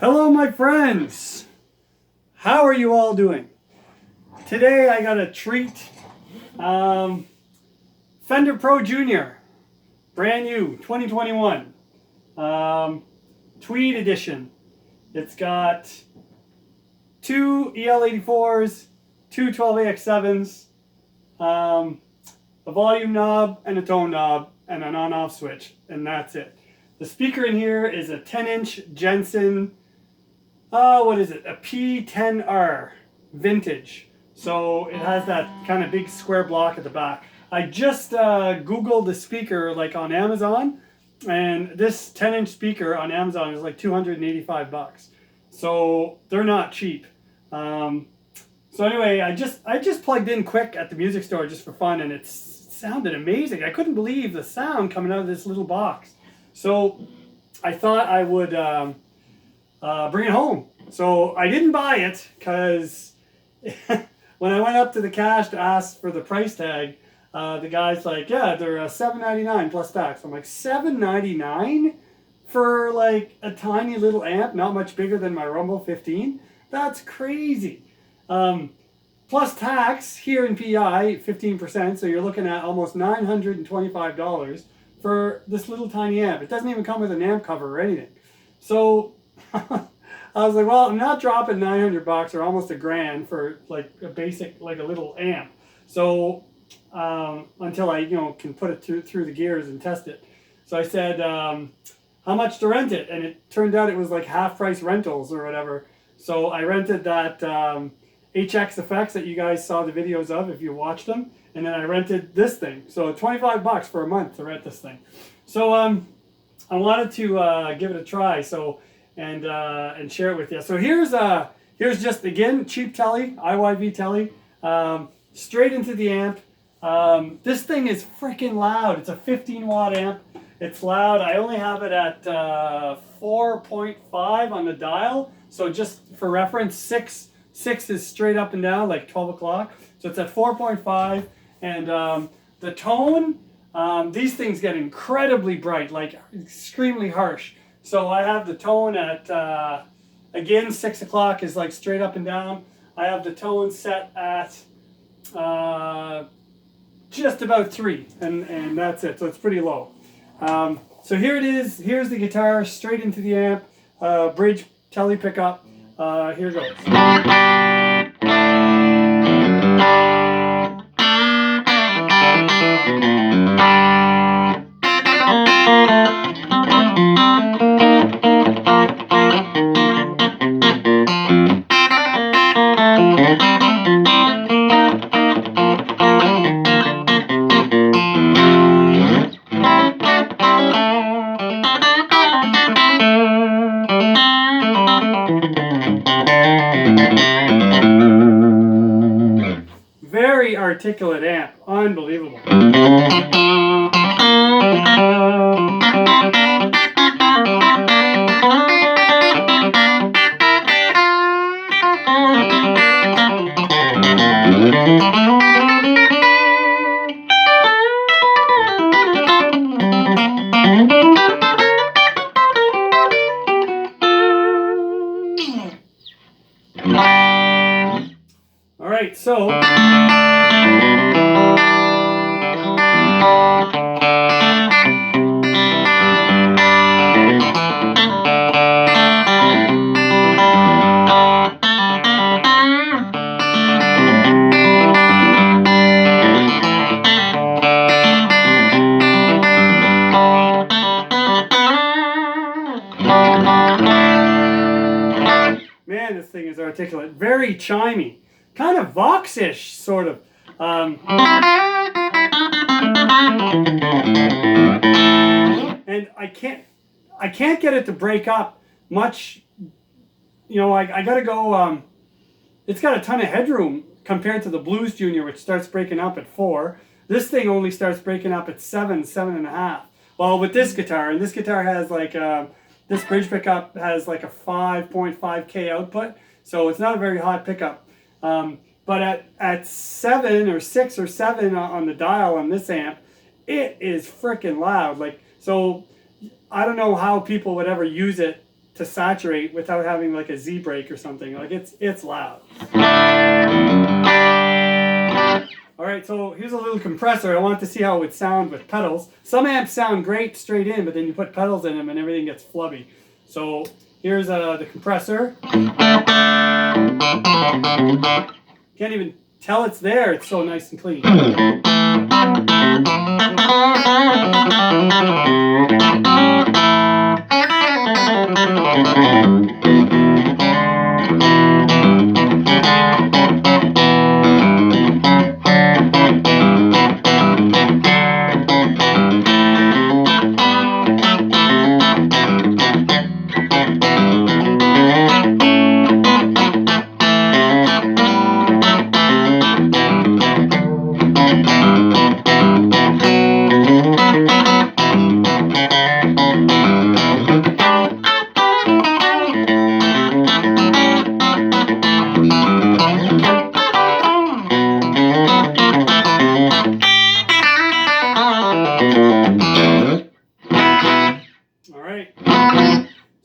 Hello my friends! How are you all doing? Today I got a treat. Fender Pro Junior, brand new, 2021. Tweed edition. It's got two EL84s, two 12AX7s, a volume knob and a tone knob, and an on-off switch, and that's it. The speaker in here is a 10-inch Jensen, what is it? A P10R Vintage. So it has that kind of big square block at the back. I just Googled the speaker like on Amazon, and this 10-inch speaker on Amazon is like 285 bucks. So they're not cheap. So anyway, I just plugged in quick at the music store just for fun, and it sounded amazing. I couldn't believe the sound coming out of this little box. So I thought I would bring it home. So I didn't buy it because when I went up to the cash to ask for the price tag, the guy's like, yeah, they're $7.99 plus tax. I'm like, $7.99 for like a tiny little amp, not much bigger than my Rumble 15? That's crazy. Plus tax here in PI, 15%, so you're looking at almost $925 for this little tiny amp. It doesn't even come with an amp cover or anything. So I was like, well, I'm not dropping 900 bucks or almost $1,000 for like a basic, like a little amp. So until I, can put it through the gears and test it. So I said, how much to rent it? And it turned out it was like half price rentals or whatever. So I rented that HX Effects that you guys saw the videos of if you watched them. And then I rented this thing. So 25 bucks for a month to rent this thing. So I wanted to give it a try. So and share it with you. So here's just again cheap telly, IYV telly, straight into the amp. This thing is freaking loud. It's a 15-watt amp. It's loud. I only have it at 4.5 on the dial. So just for reference, 6 is straight up and down, like 12 o'clock. So it's at 4.5, and the tone. These things get incredibly bright, like extremely harsh. So I have the tone at, again, 6 o'clock is like straight up and down. I have the tone set at just about 3, and that's it. So it's pretty low. So here it is. Here's the guitar straight into the amp, bridge telly pickup. Here goes. Very articulate amp, unbelievable. All right, so man, this thing is articulate, very chimey, kind of Vox-ish, sort of. And I can't get it to break up much. I gotta go. It's got a ton of headroom compared to the Blues Junior, which starts breaking up at 4. This thing only starts breaking up at 7.5. Well, with this guitar, and this guitar has like this bridge pickup has like a 5.5K output, so it's not a very hot pickup. But at 7 or 6 or 7 on the dial on this amp, it is freaking loud. Like, so I don't know how people would ever use it to saturate without having like a Z break or something. Like it's loud. All right, so here's a little compressor. I wanted to see how it would sound with pedals. Some amps sound great straight in, but then you put pedals in them and everything gets flubby. So here's the compressor. Can't even tell it's there. It's so nice and clean.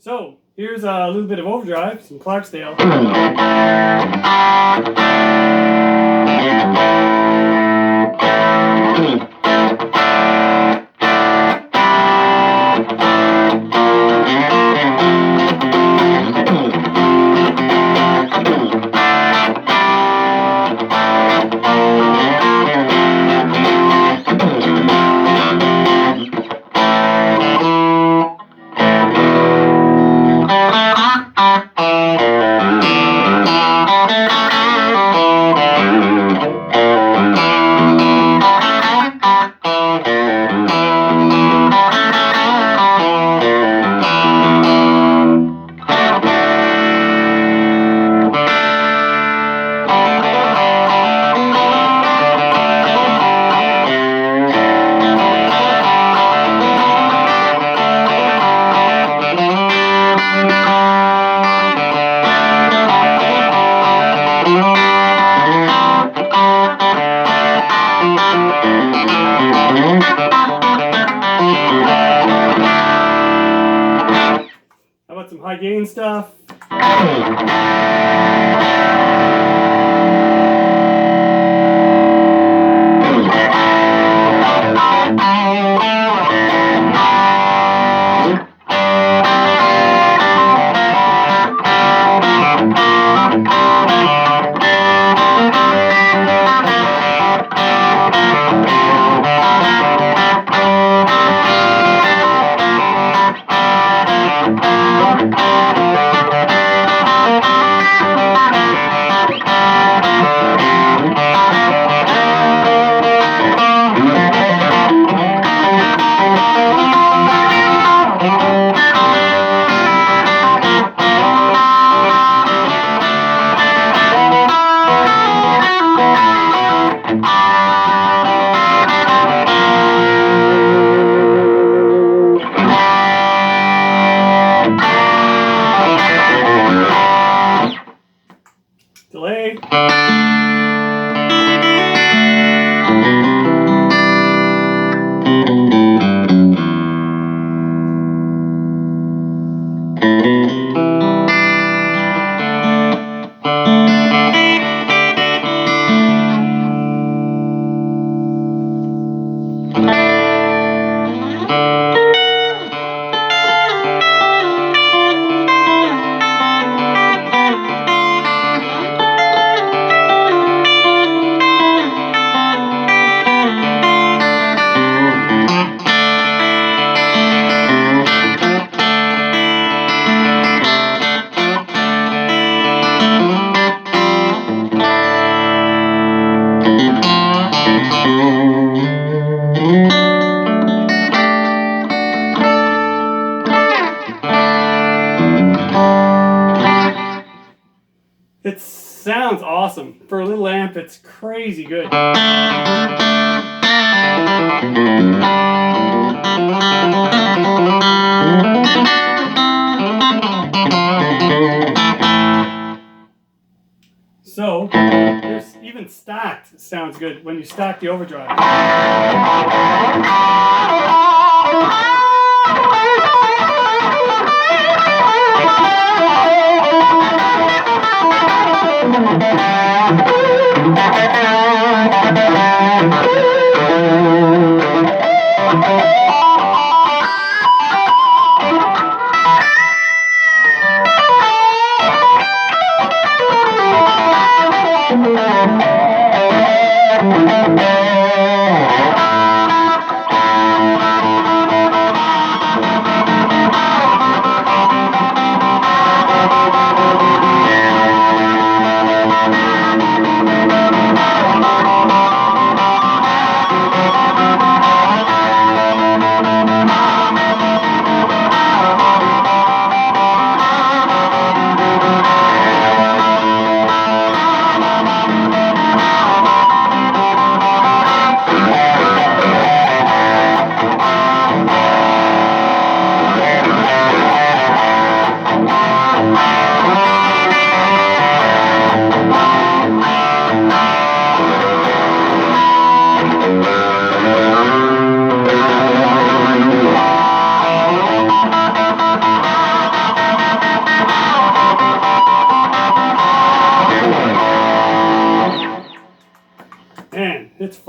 So here's a little bit of overdrive, some Clarksdale. How about some high gain stuff? Delay. It sounds awesome. For a little amp, it's crazy good. So, there's even stacked sounds good when you stack the overdrive.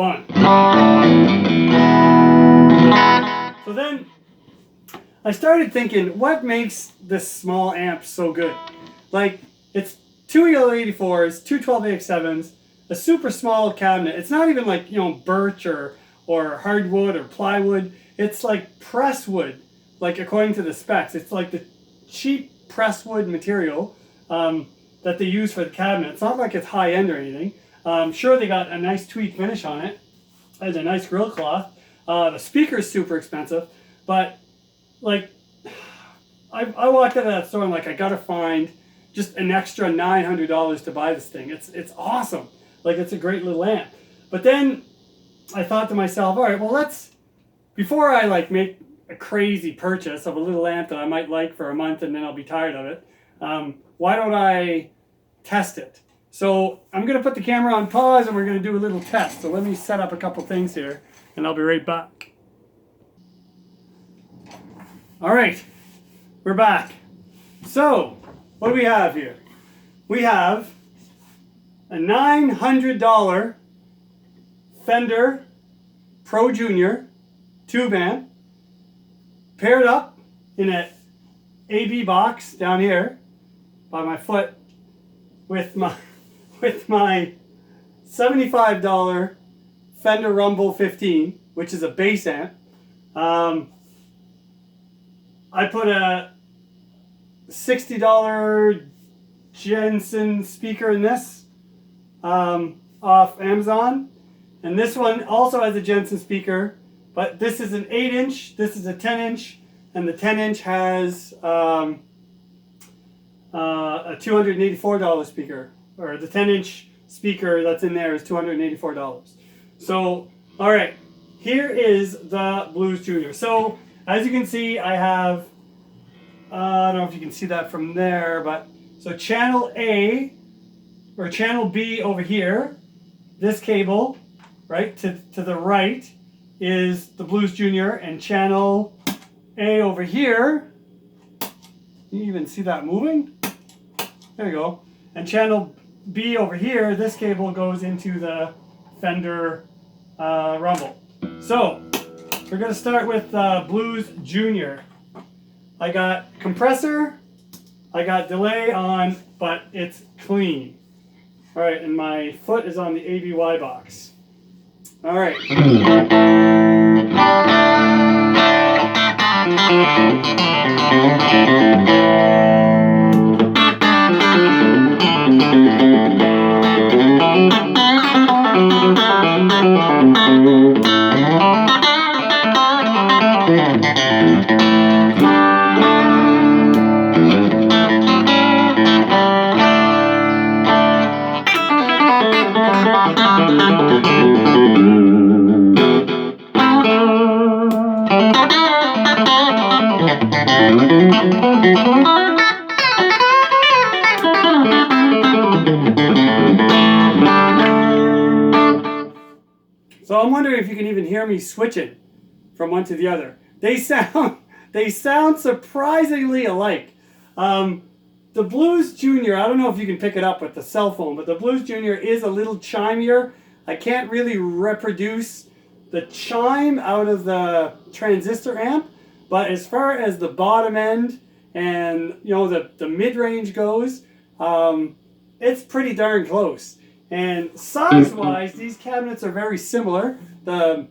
fun. So then I started thinking, what makes this small amp so good? Like, it's two EL84s, two 12AX7s, a super small cabinet. It's not even like, you know, birch or hardwood or plywood. It's like press wood, like according to the specs. It's like the cheap press wood material that they use for the cabinet. It's not like it's high end or anything. Sure, they got a nice tweed finish on it. There's a nice grill cloth. The speaker's super expensive, but like I walked out of that store and like I gotta find just an extra $900 to buy this thing. It's awesome. Like, it's a great little amp. But then I thought to myself, all right, well, before I like make a crazy purchase of a little amp that I might like for a month and then I'll be tired of it, why don't I test it? So I'm gonna put the camera on pause and we're gonna do a little test. So let me set up a couple things here and I'll be right back. All right, we're back. So what do we have here? We have a $900 Fender Pro Junior tube amp paired up in an AB box down here by my foot with my $75 Fender Rumble 15, which is a bass amp. I put a $60 Jensen speaker in this off Amazon, and this one also has a Jensen speaker, but this is an 8-inch, this is a 10-inch, and the 10-inch has a $284 speaker, or the 10-inch speaker that's in there is $284. So, all right, here is the Blues Junior. So, as you can see, I have, I don't know if you can see that from there, but so channel A or channel B over here, this cable, right, to the right is the Blues Junior, and channel A over here, you even see that moving? There you go. And channel B over here, this cable goes into the Fender Rumble. So, we're going to start with Blues Junior. I got compressor, I got delay on, but it's clean. All right, and my foot is on the ABY box. All right. So I'm wondering if you can even hear me switching from one to the other. They sound surprisingly alike. The Blues Junior, I don't know if you can pick it up with the cell phone, but the Blues Junior is a little chimier. I can't really reproduce the chime out of the transistor amp, but as far as the bottom end and the mid-range goes, it's pretty darn close. And size-wise, these cabinets are very similar. The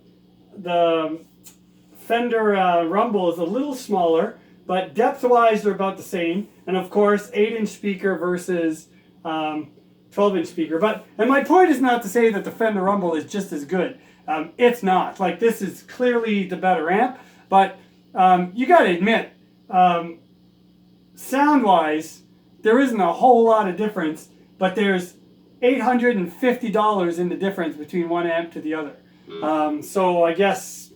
Fender Rumble is a little smaller, but depth-wise they're about the same. And of course, 8-inch speaker versus 12-inch speaker. And my point is not to say that the Fender Rumble is just as good. It's not. Like, this is clearly the better amp, but you got to admit, sound-wise, there isn't a whole lot of difference, but there's $850 in the difference between one amp to the other. So I guess,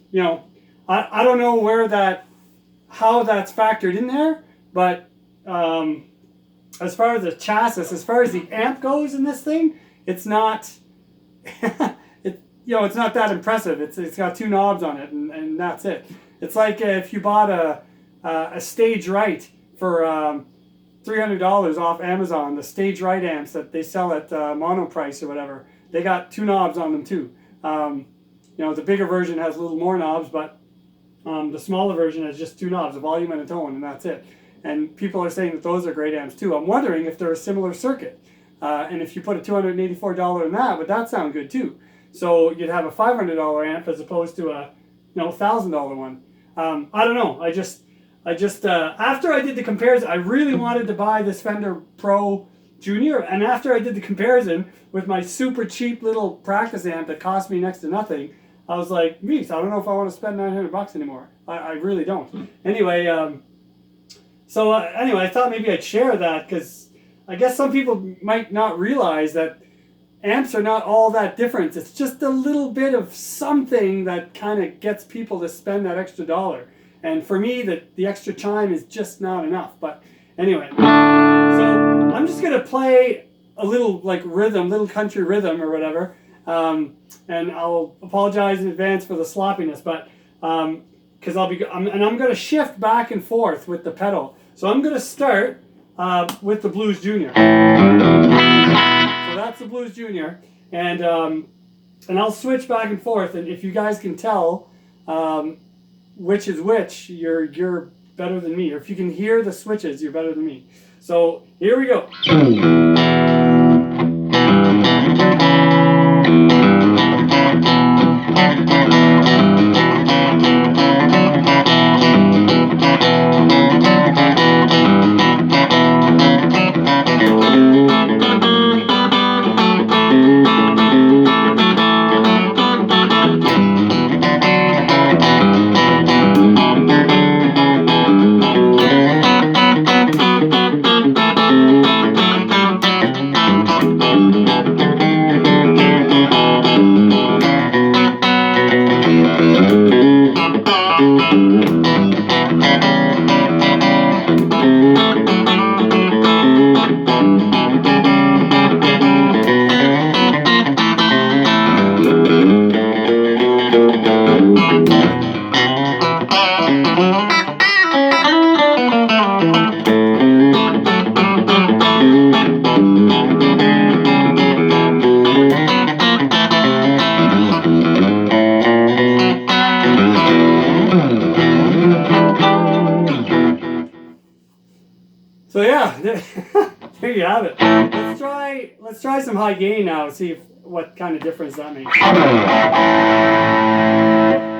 I don't know how that's factored in there, but as far as the chassis, as far as the amp goes in this thing, it's not, it's not that impressive. It's got two knobs on it, and that's it. It's like if you bought a Stage Right for $300 off Amazon, the Stage Right amps that they sell at mono price or whatever, they got two knobs on them too. You know, the bigger version has a little more knobs, but the smaller version has just 2 knobs, a volume and a tone, and that's it. And people are saying that those are great amps too. I'm wondering if they're a similar circuit. And if you put a $284 in that, would that sound good too? So you'd have a $500 amp as opposed to a $1,000 one. I don't know. I just after I did the comparison, I really wanted to buy this Fender Pro Junior, and after I did the comparison with my super cheap little practice amp that cost me next to nothing, I was like, geez, I don't know if I want to spend $900 anymore. I really don't. Anyway, anyway, I thought maybe I'd share that, because I guess some people might not realize that amps are not all that different. It's just a little bit of something that kind of gets people to spend that extra dollar. And for me, the extra chime is just not enough. But anyway, so I'm just going to play a little like rhythm, little country rhythm or whatever. And I'll apologize in advance for the sloppiness, but because I'm going to shift back and forth with the pedal. So I'm going to start with the Blues Junior. So that's the Blues Junior, and I'll switch back and forth. And if you guys can tell which is which, you're better than me. Or if you can hear the switches, you're better than me. So here we go. So yeah, there you have it. Let's try some high gain now. See what kind of difference that makes.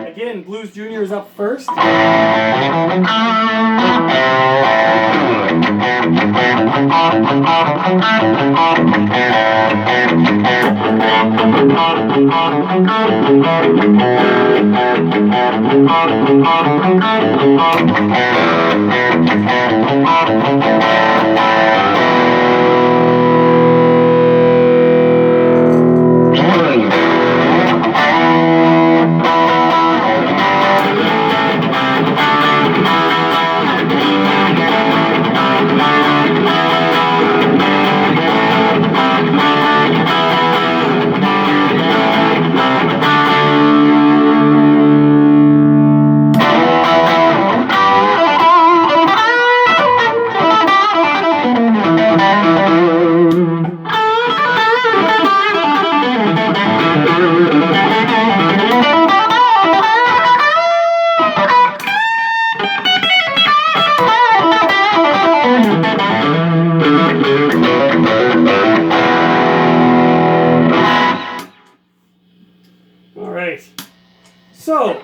Again, Blues Junior is up first. So,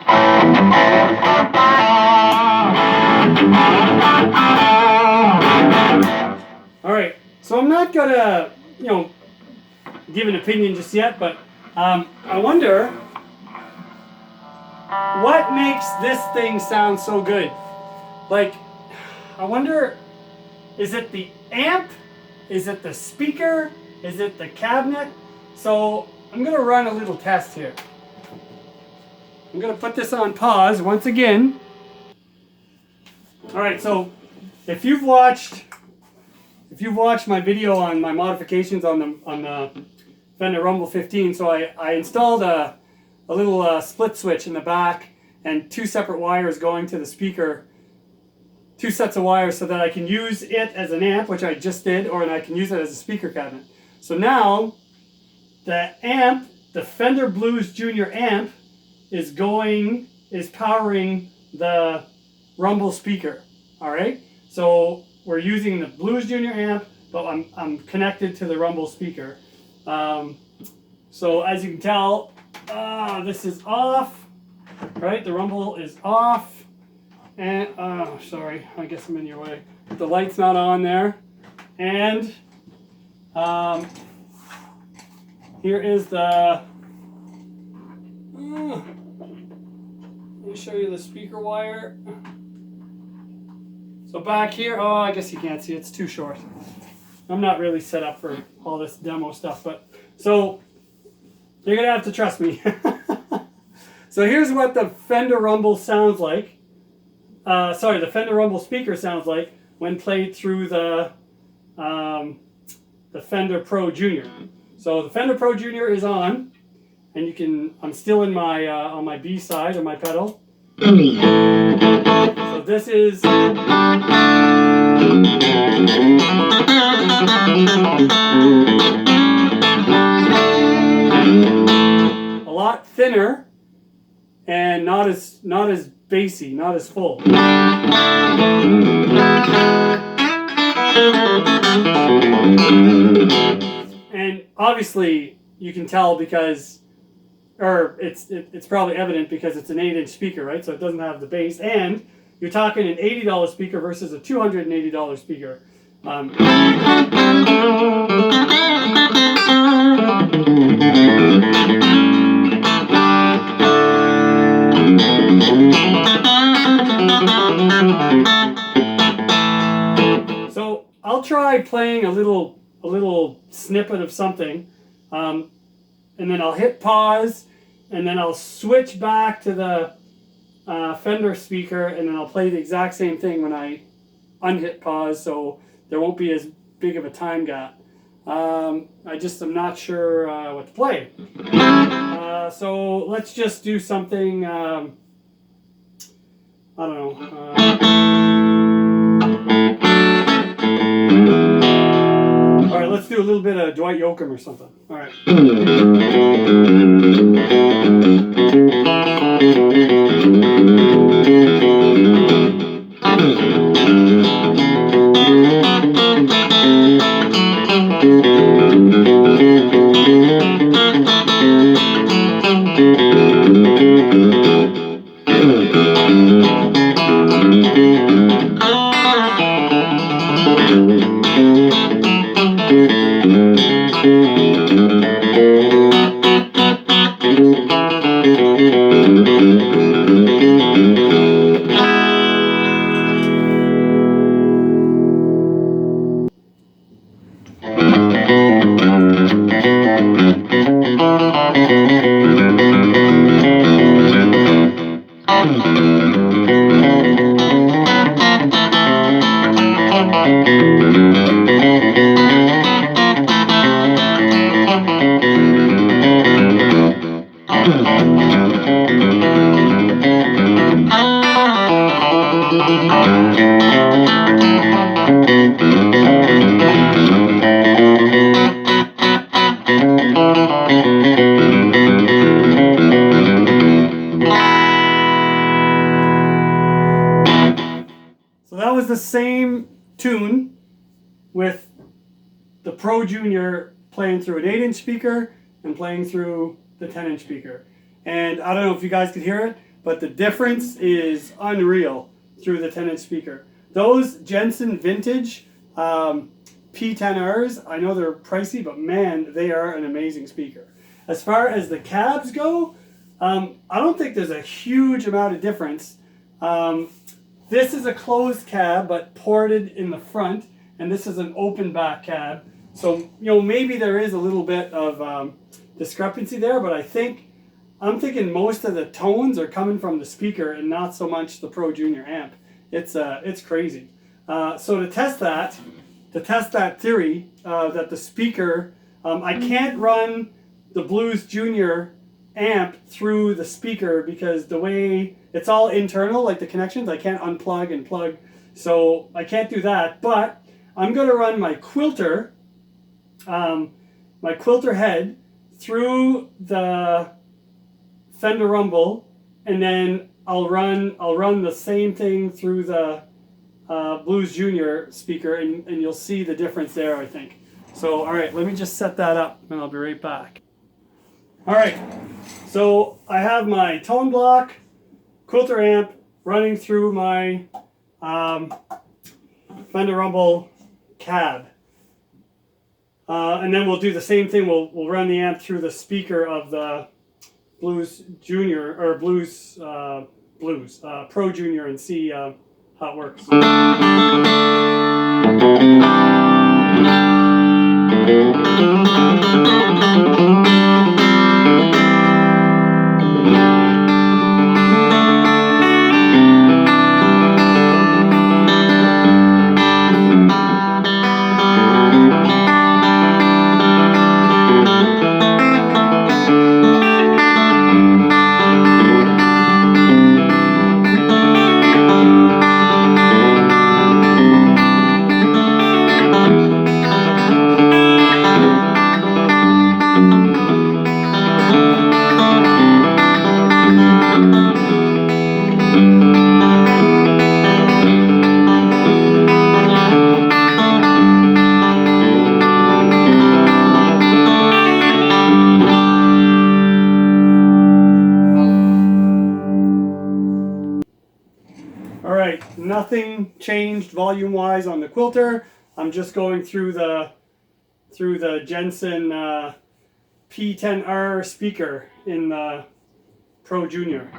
all right. So I'm not gonna, give an opinion just yet, but I wonder what makes this thing sound so good. Like, I wonder, is it the amp? Is it the speaker? Is it the cabinet? So I'm gonna run a little test here. I'm going to put this on pause once again. All right, so if you've watched my video on my modifications on the Fender Rumble 15, so I installed a little split switch in the back and 2 separate wires going to the speaker, 2 sets of wires, so that I can use it as an amp, which I just did, or I can use it as a speaker cabinet. So now the amp the Fender Blues Junior amp is powering the Rumble speaker. All right, so we're using the Blues Junior amp, but I'm connected to the Rumble speaker. So as you can tell, this is off, right? The Rumble is off, and sorry, I guess I'm in your way. The light's not on there, and here is the. Let me show you the speaker wire. So back here, oh, I guess you can't see, it's too short. I'm not really set up for all this demo stuff, but so you're gonna have to trust me. So here's what the Fender Rumble sounds like. The Fender Rumble speaker sounds like when played through the Fender Pro Junior. So the Fender Pro Junior is on, and you can. I'm still in my on my B side of my pedal. So this is. A lot thinner and not as bassy, not as full. And obviously you can tell because, or it's probably evident because it's an 8-inch speaker, right? So it doesn't have the bass, and you're talking an $80 speaker versus a $280 speaker. So I'll try playing a little snippet of something, and then I'll hit pause, and then I'll switch back to the Fender speaker, and then I'll play the exact same thing when I unhit pause, so there won't be as big of a time gap. I just am not sure what to play. So let's just do something, I don't know. All right, let's do a little bit of Dwight Yoakam or something. All right. So that was the same tune with the Pro Junior playing through an 8-inch speaker and playing through the 10-inch speaker. And I don't know if you guys could hear it, but the difference is unreal through the 10-inch speaker. Those Jensen Vintage P10Rs, I know they're pricey, but man, they are an amazing speaker. As far as the cabs go, I don't think there's a huge amount of difference. This is a closed cab, but ported in the front, and this is an open back cab. So, maybe there is a little bit of discrepancy there, but I'm thinking most of the tones are coming from the speaker and not so much the Pro Junior amp. It's crazy. So to test that theory that the speaker, I can't run the Blues Junior amp through the speaker because the way it's all internal, like the connections, I can't unplug and plug, so I can't do that. But I'm going to run my Quilter head through the Fender Rumble, and then I'll run the same thing through the Blues Junior speaker, and you'll see the difference there, I think. So, all right, let me just set that up, and I'll be right back. All right, so I have my tone block Quilter amp running through my Fender Rumble cab. And then we'll do the same thing. We'll run the amp through the speaker of the Blues Junior or Blues Pro Junior and see how it works. Alright, nothing changed volume-wise on the Quilter. I'm just going through the Jensen P10R speaker in the Pro Junior.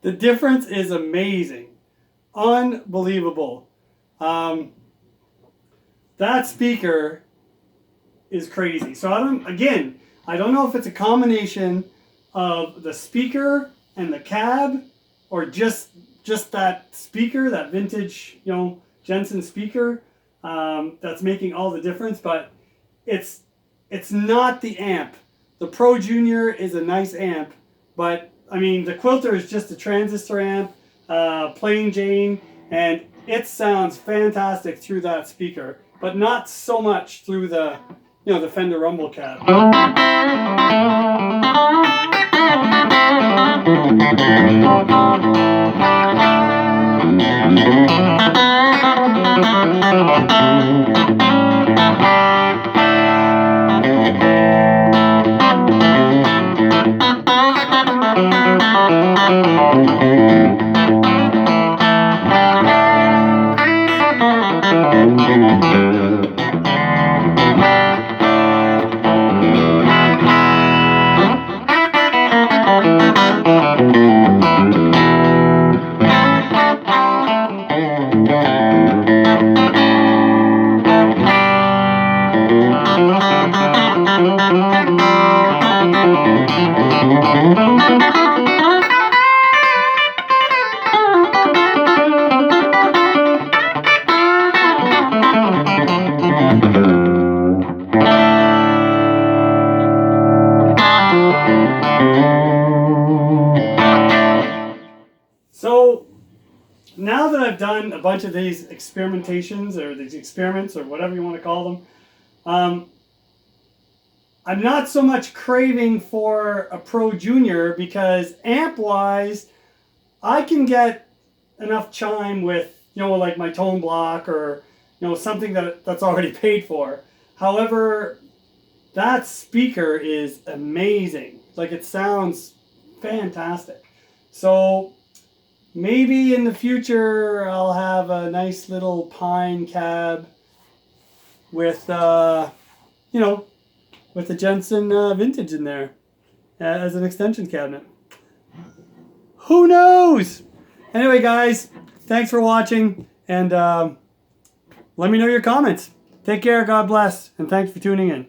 The difference is amazing. Unbelievable. That speaker is crazy. So I don't know if it's a combination of the speaker and the cab, or just that speaker, that vintage, Jensen speaker, that's making all the difference. But it's not the amp. The Pro Junior is a nice amp, but I mean, the Quilter is just a transistor amp, plain Jane, and it sounds fantastic through that speaker, but not so much through the, the Fender Rumble cab. So now that I've done a bunch of these experimentations, or these experiments, or whatever you want to call them, I'm not so much craving for a Pro Junior, because amp-wise, I can get enough chime with, like my tone block, or, something that's already paid for. However, that speaker is amazing. Like, it sounds fantastic. So Maybe in the future I'll have a nice little pine cab with, you know, with the Jensen Vintage in there as an extension cabinet. Who knows? Anyway, guys, thanks for watching, and let me know your comments. Take care, God bless, and thanks for tuning in.